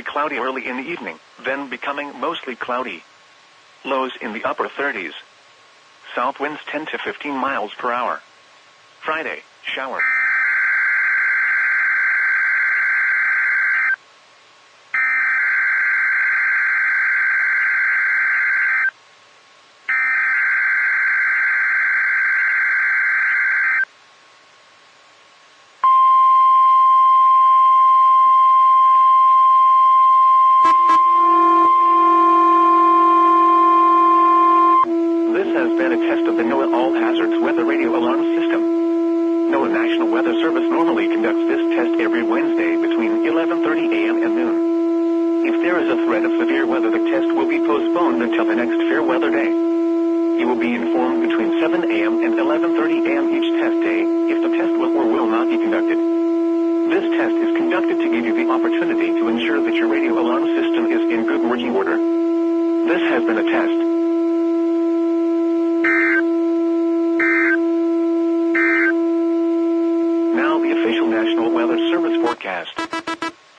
cloudy early in the evening, then becoming mostly cloudy. Lows in the upper 30s. South winds 10 to 15 miles per hour. Friday, shower. This has been a test of the NOAA All Hazards Weather Radio Alarm System. NOAA National Weather Service normally conducts this test every Wednesday between 11:30 a.m. and noon. If there is a threat of severe weather, the test will be postponed until the next fair weather day. You will be informed between 7 a.m. and 11:30 a.m. each test day if the test will or will not be conducted. This test is conducted to give you the opportunity to ensure that your radio alarm system is in good working order. This has been a test. Now the official National Weather Service forecast.